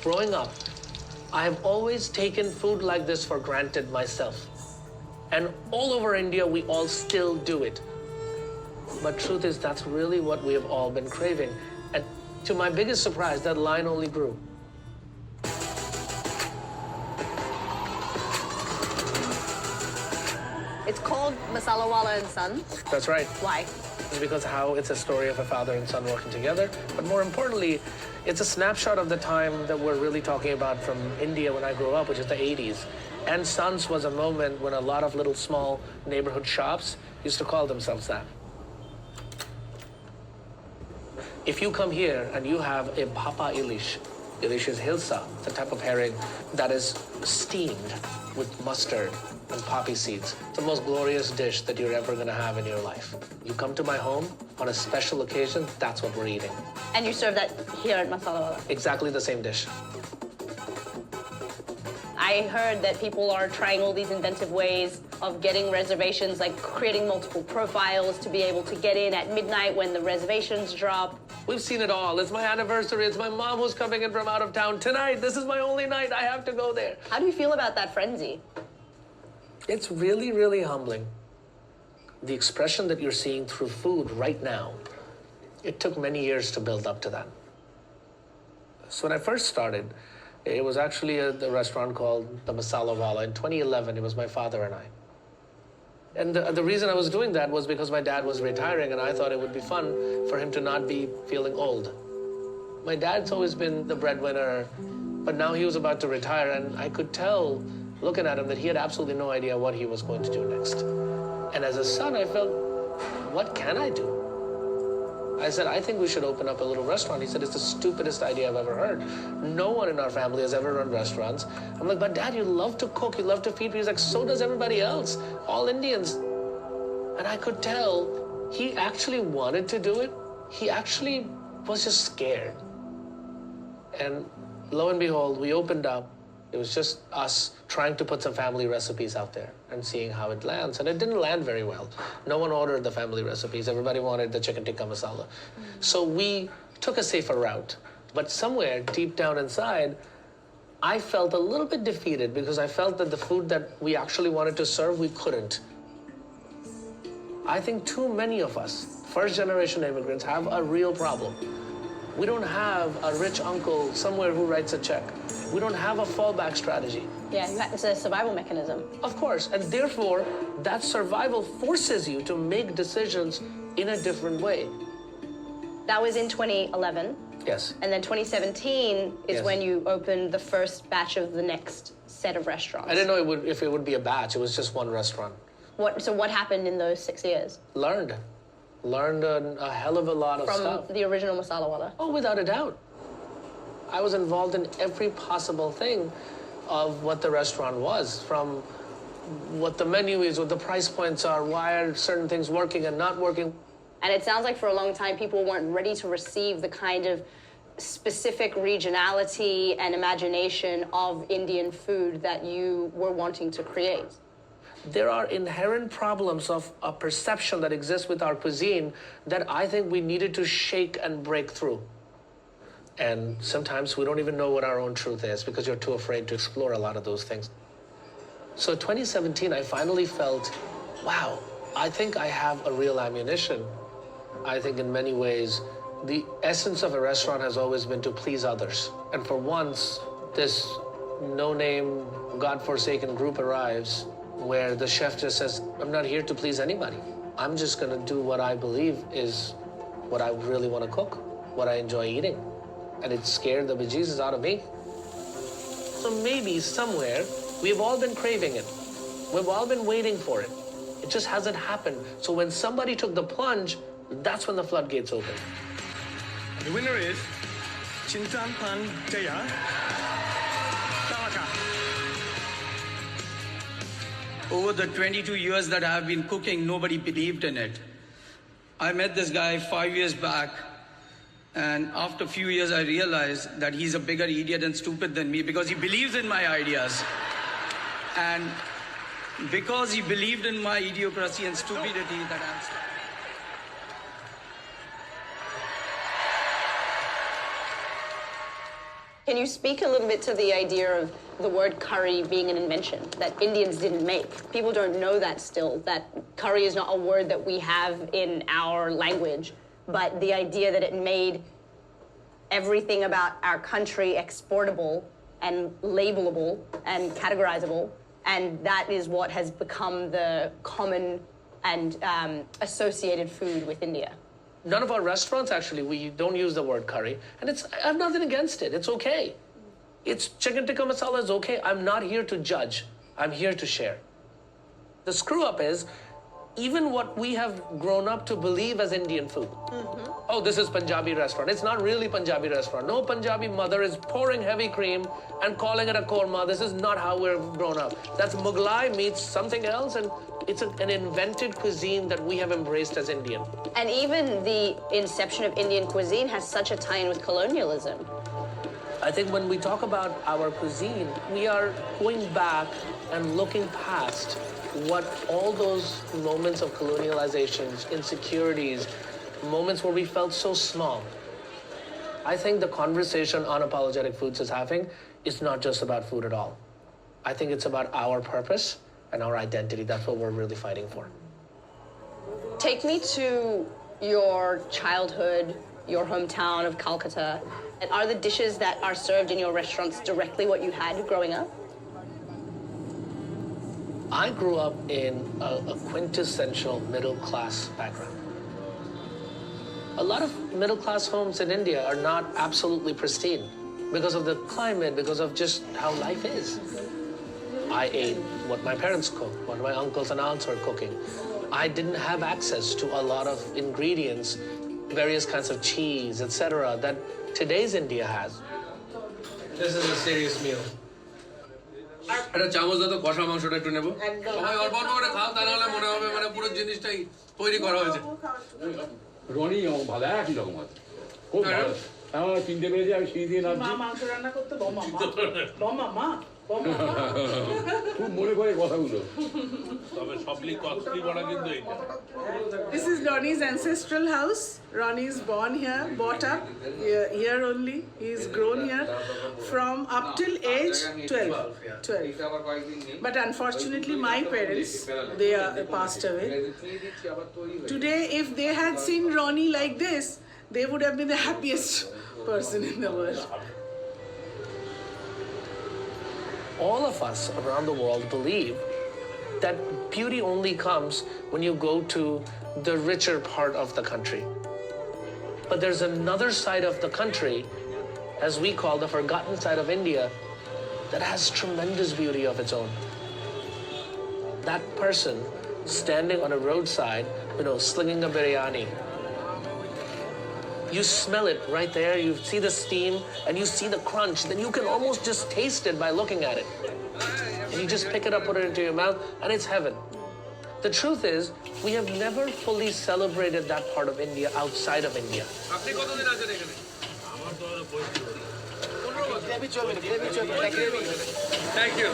Growing up, I have always taken food like this for granted myself. And all over India, we all still do it. But truth is, that's really what we have all been craving. And to my biggest surprise, that line only grew. It's called Masalawala Sons. That's right. Why? It's because how it's a story of a father and son working together. But more importantly, it's a snapshot of the time that we're really talking about from India when I grew up, which is the 80s. And Sons was a moment when a lot of little small neighborhood shops used to call themselves that. If you come here and you have a bhapa ilish, ilish is hilsa, it's a type of herring that is steamed with mustard and poppy seeds. It's the most glorious dish that you're ever gonna have in your life. You come to my home on a special occasion, that's what we're eating. And you serve that here at Masalawala? Exactly the same dish. I heard that people are trying all these inventive ways of getting reservations, like creating multiple profiles to be able to get in at midnight when the reservations drop. We've seen it all. It's my anniversary. It's my mom who's coming in from out of town tonight. This is my only night. I have to go there. How do you feel about that frenzy? It's really, really humbling. The expression that you're seeing through food right now, it took many years to build up to that. So when I first started, it was actually the restaurant called the Masalawala. In 2011, it was my father and I. And the reason I was doing that was because my dad was retiring and I thought it would be fun for him to not be feeling old. My dad's always been the breadwinner, but now he was about to retire and I could tell, looking at him, that he had absolutely no idea what he was going to do next. And as a son, I felt, what can I do? I said, I think we should open up a little restaurant. He said, it's the stupidest idea I've ever heard. No one in our family has ever run restaurants. I'm like, but Dad, you love to cook, you love to feed people. He's like, so does everybody else, all Indians. And I could tell he actually wanted to do it. He actually was just scared. And lo and behold, we opened up. It was just us trying to put some family recipes out there and seeing how it lands. And it didn't land very well. No one ordered the family recipes. Everybody wanted the chicken tikka masala. So we took a safer route. But somewhere deep down inside, I felt a little bit defeated because I felt that the food that we actually wanted to serve, we couldn't. I think too many of us, first-generation immigrants, have a real problem. We don't have a rich uncle somewhere who writes a check. We don't have a fallback strategy. Yeah, it's a survival mechanism. Of course, and therefore, that survival forces you to make decisions in a different way. That was in 2011. Yes. And then 2017 is Yes. when you opened the first batch of the next set of restaurants. I didn't know if it would be a batch. It was just one restaurant. So what happened in those 6 years? Learned a hell of a lot of stuff. From the original Masalawala? Oh, without a doubt. I was involved in every possible thing of what the restaurant was, from what the menu is, what the price points are, why are certain things working and not working. And it sounds like for a long time, people weren't ready to receive the kind of specific regionality and imagination of Indian food that you were wanting to create. There are inherent problems of a perception that exists with our cuisine that I think we needed to shake and break through. And sometimes we don't even know what our own truth is because you're too afraid to explore a lot of those things. So 2017, I finally felt, wow, I think I have a real ammunition. I think in many ways, the essence of a restaurant has always been to please others. And for once, this no-name, God-forsaken group arrives where the chef just says, I'm not here to please anybody. I'm just gonna do what I believe is what I really wanna cook, what I enjoy eating. And it scared the bejesus out of me. So maybe somewhere, we've all been craving it. We've all been waiting for it. It just hasn't happened. So when somebody took the plunge, that's when the floodgates opened. The winner is Chintan Pandya. Over the 22 years that I have been cooking, nobody believed in it. I met this guy 5 years back, and after a few years, I realized that he's a bigger idiot and stupid than me because he believes in my ideas. And because he believed in my idiocracy and stupidity, that I'm stuck. Can you speak a little bit to the idea of the word curry being an invention that Indians didn't make? People don't know that still, that curry is not a word that we have in our language, but the idea that it made everything about our country exportable and labelable and categorizable, and that is what has become the common and associated food with India. None of our restaurants, actually, we don't use the word curry. And I have nothing against it. It's okay. It's chicken tikka masala is okay. I'm not here to judge. I'm here to share. The screw up is, even what we have grown up to believe as Indian food. Oh, this is Punjabi restaurant. It's not really Punjabi restaurant. No Punjabi mother is pouring heavy cream and calling it a korma. This is not how we're grown up. That's Mughlai meets something else, and it's an invented cuisine that we have embraced as Indian. And even the inception of Indian cuisine has such a tie-in with colonialism. I think when we talk about our cuisine, we are going back and looking past what all those moments of colonializations, insecurities, moments where we felt so small. I think the conversation Unapologetic Foods is having is not just about food at all. I think it's about our purpose and our identity. That's what we're really fighting for. Take me to your childhood, your hometown of Calcutta. And are the dishes that are served in your restaurants directly what you had growing up? I grew up in a quintessential middle-class background. A lot of middle-class homes in India are not absolutely pristine because of the climate, because of just how life is. I ate what my parents cooked, what my uncles and aunts were cooking. I didn't have access to a lot of ingredients, various kinds of cheese, etc., that today's India has. This is a serious meal. একটা চামচ দাও তো কষা মাংসটা একটু নেব সবাই অল্প অল্প করে খাও তা নাহলে মনে হবে মানে পুরো জিনিসটাই তৈরি করা হয়েছে রনি ভালো একই রকম আছে খুব ভালো আমার চিনতে পেরেছি আমি সেই দিয়ে নামছি মাংস রান্না করতে বমা মা খুব মনে করে কথাগুলো তবে সবলি কস্টলি বড়া কিন্তু এইটা This is Roni's ancestral house. Roni is born here, brought up here only. He's grown here from up till age 12. But unfortunately, my parents, they are passed away. Today, if they had seen Roni like this, they would have been the happiest person in the world. All of us around the world believe that beauty only comes when you go to the richer part of the country. But there's another side of the country, as we call the forgotten side of India, that has tremendous beauty of its own. That person standing on a roadside, slinging a biryani. You smell it right there, you see the steam, and you see the crunch, then you can almost just taste it by looking at it. And you just pick it up, put it into your mouth, and it's heaven. The truth is, we have never fully celebrated that part of India outside of India. আপনি কতদিন আছেন এখানে আমার তো 15 বছর Thank you.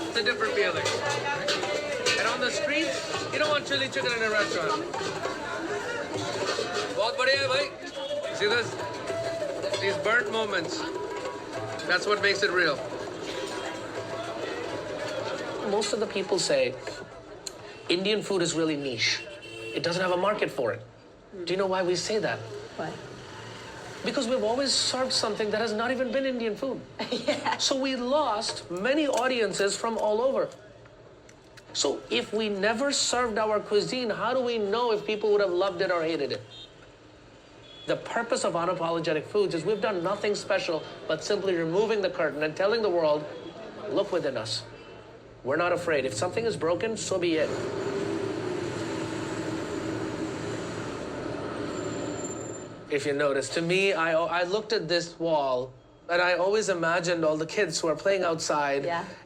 It's a different feeling. And on the streets, you don't want chili chicken in a restaurant. बहुत बढ़िया है भाई. See this? These burnt moments. That's what makes it real. Most of the people say Indian food is really niche. It doesn't have a market for it. Do you know why we say that? Why? Because we've always served something that has not even been Indian food. Yeah. So we lost many audiences from all over. So if we never served our cuisine, how do we know if people would have loved it or hated it? The purpose of Unapologetic Foods is we've done nothing special but simply removing the curtain and telling the world, look within us. We're not afraid. If something is broken, so be it. If you notice, to me, I looked at this wall and I always imagined all the kids who are playing outside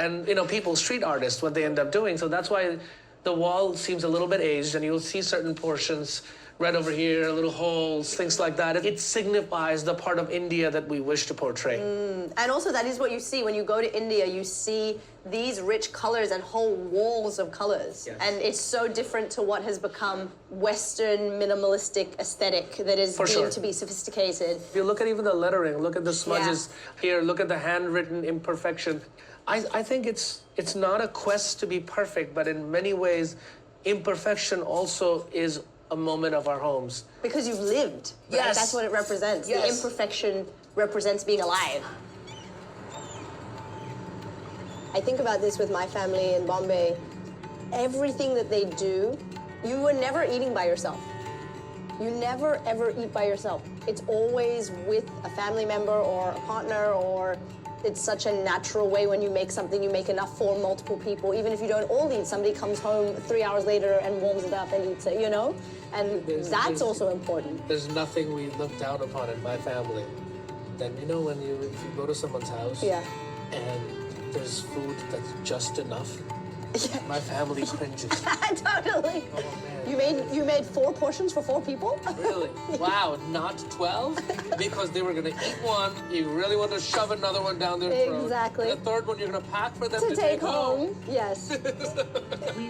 and, people, street artists, what they end up doing. So that's why the wall seems a little bit aged and you'll see certain portions red over here, little holes, things like that. It signifies the part of India that we wish to portray. And also that is what you see when you go to India. You see these rich colors and whole walls of colors. Yes. And it's so different to what has become Western minimalistic aesthetic that is For deemed sure. to be sophisticated. If you look at even the lettering, look at the smudges here, look at the handwritten imperfection. I think it's not a quest to be perfect, but in many ways, imperfection also is a moment of our homes. Because you've lived. Right? Yes. That's what it represents. Yes. The imperfection represents being alive. I think about this with my family in Bombay. Everything that they do, you were never eating by yourself. You never ever eat by yourself. It's always with a family member or a partner, or it's such a natural way when you make something, you make enough for multiple people. Even if you don't all eat, somebody comes home 3 hours later and warms it up and eats it, you know? And that's also important. There's nothing we look down upon in my family. Then, you know, if you go to someone's house Yeah. and there's food that's just enough, my family cringes. Totally. Oh, man. You made 4 portions for 4 people? Really? Wow, not 12? Because they were gonna eat one, you really want to shove another one down their throat. Exactly. And the third one you're gonna pack for them To take home. Yes.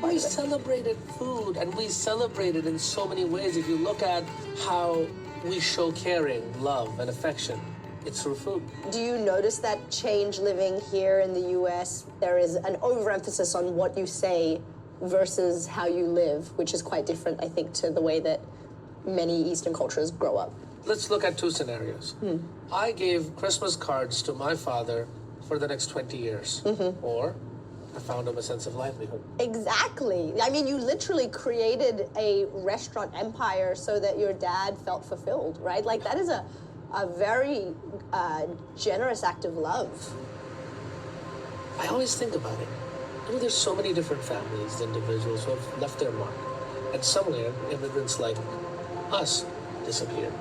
We celebrated food, and we celebrate it in so many ways. If you look at how we show caring, love, and affection, it's through food. Do you notice that change living here in the US? There is an overemphasis on what you say versus how you live, which is quite different, I think, to the way that many Eastern cultures grow up. Let's look at 2 scenarios. I gave Christmas cards to my father for the next 20 years, or I found him a sense of livelihood. Exactly. I mean, you literally created a restaurant empire so that your dad felt fulfilled, right? Like, that is a very generous act of love. I always think about it. You know, there's so many different families, individuals who have left their mark. And somewhere, immigrants like us disappeared.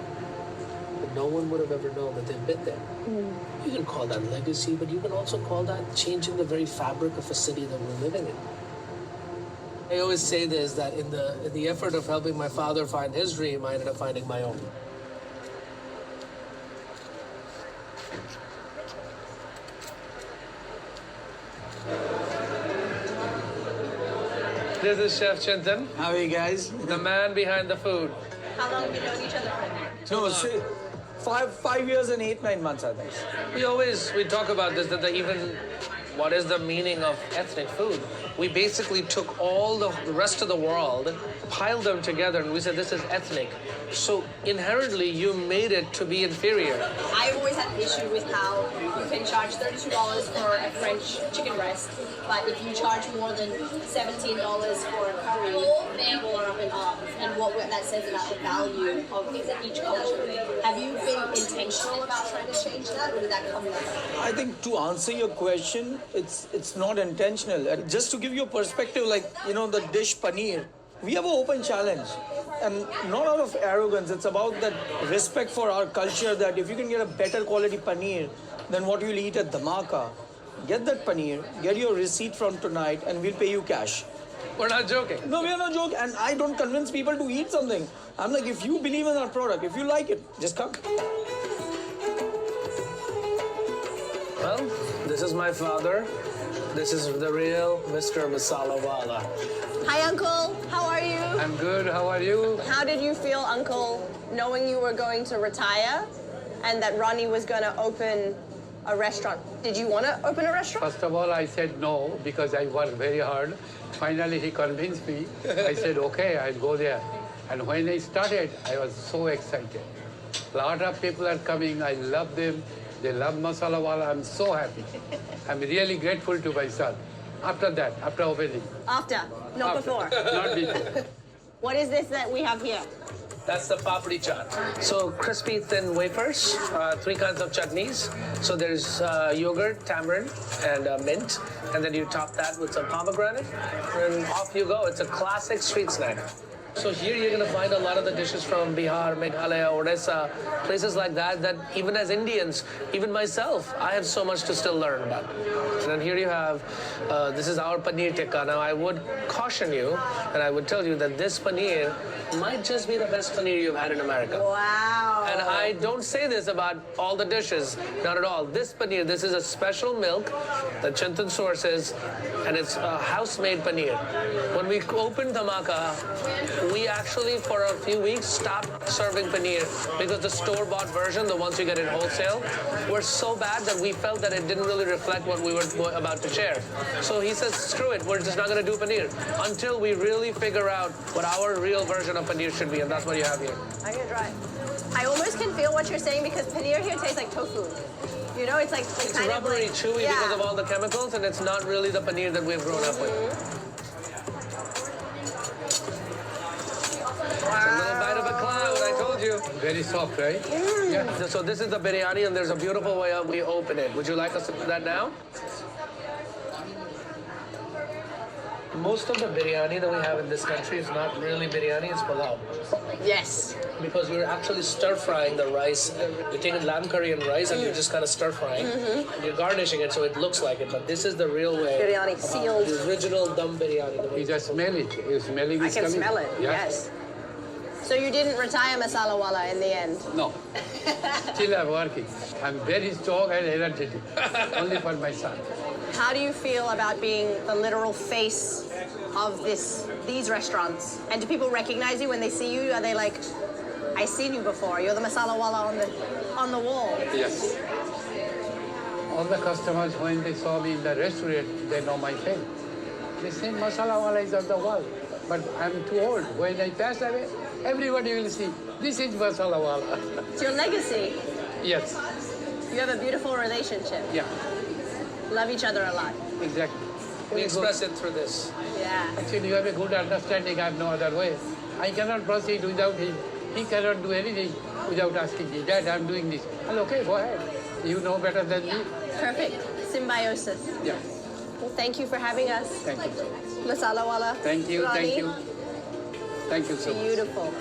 But no one would have ever known that they've been there. You can call that legacy, but you can also call that changing the very fabric of a city that we're living in. I always say this, that in the effort of helping my father find his dream, I ended up finding my own. This is Chef Chintan, How are you guys? the man behind the food. How long have you known each other for? No, see, 5 years and 8-9 months, I think. We talk about this, that what is the meaning of ethnic food? We basically took all the rest of the world, piled them together, and we said this is ethnic. So inherently, you made it to be inferior. I've always had an issue with how you can charge $32 for a French chicken breast, but if you charge more than $17 for a curry, people are up in arms. And what that says about the value of each culture. Have you been intentional about trying to change that, or did that come later? I think to answer your question, it's not intentional. And just to give you a perspective, like, you know, the dish paneer, we have an open challenge. And not out of arrogance, it's about that respect for our culture, that if you can get a better quality paneer than what you'll eat at Dhamaka, get that paneer, get your receipt from tonight, and we'll pay you cash. We're not joking. No, we are not joking. And I don't convince people to eat something. I'm like, if you believe in our product, if you like it, just come. Well, this is my father. This is the real Mr. Masalawala. Hi, Uncle. How are you? I'm good. How are you? How did you feel, Uncle, knowing you were going to retire and that Roni was going to open a restaurant? Did you want to open a restaurant? First of all, I said no because I worked very hard. Finally, he convinced me. I said, okay, I'll go there. And when I started, I was so excited. A lot of people are coming. I love them. They love Masalawala. I'm so happy. I'm really grateful to my son. After that, after opening. After, not before. Not before. What is this that we have here? That's the papri chaat. So crispy thin wafers, 3 kinds of chutneys. So there's yogurt, tamarind, and mint. And then you top that with some pomegranate, and off you go. It's a classic street snack. So here you're going to find a lot of the dishes from Bihar, Meghalaya, Odisha, places like that, that even as Indians, even myself, I have so much to still learn about. And then here you have, this is our paneer tikka. Now I would caution you, and I would tell you that this paneer might just be the best paneer you've had in America. Wow. And I don't say this about all the dishes, not at all. This paneer, this is a special milk that Chintan sources, and it's a house-made paneer. When we opened Dhamaka, we actually, for a few weeks, stopped serving paneer because the store-bought version, the ones you get in wholesale, were so bad that we felt that it didn't really reflect what we were about to share. So he says, screw it, we're just not going to do paneer until we really figure out what our real version of paneer should be, and that's what you have here. I'm gonna try. I almost can feel what you're saying because paneer here tastes like tofu. You know, it's like It's kind rubbery, of like, chewy because of all the chemicals, and it's not really the paneer that we've grown up with. It's a little bite of a cloud, I told you. Very soft, right? Yeah. So this is the biryani, and there's a beautiful way we open it. Would you like us to do that now? Most of the biryani that we have in this country is not really biryani, it's pulao. yes. Because we're actually stir-frying the rice. You're taking lamb curry and rice, and you're just kind of stir-frying. And you're garnishing it so it looks like it, but this is the real way. Biryani sealed. The original dum biryani. the way You just smell it. You're smelling I this can coming. smell it, Yeah. yes. So you didn't retire Masalawala in the end? No. Still I'm working. I'm very strong and energetic. Only for my son. How do you feel about being the literal face of these restaurants? And do people recognize you when they see you? Are they like, I've seen you before. You're the Masalawala on the wall. Yes. All the customers, when they saw me in the restaurant, they know my face. They say, Masalawala is on the wall. But I'm too old. When I pass away, everybody will see, this is Masalawala. It's your legacy. Yes. You have a beautiful relationship. Yeah. Love each other a lot. Exactly. We express it through this. Yeah. Actually, you have a good understanding. I have no other way. I cannot proceed without him. He cannot do anything without asking me, Dad, I'm doing this. Well, okay, go ahead. You know better than me. Perfect. Symbiosis. Yeah. Well, thank you for having us. Thank you. Masalawala. Thank you. Roni. Thank you. Thank you so much. Beautiful.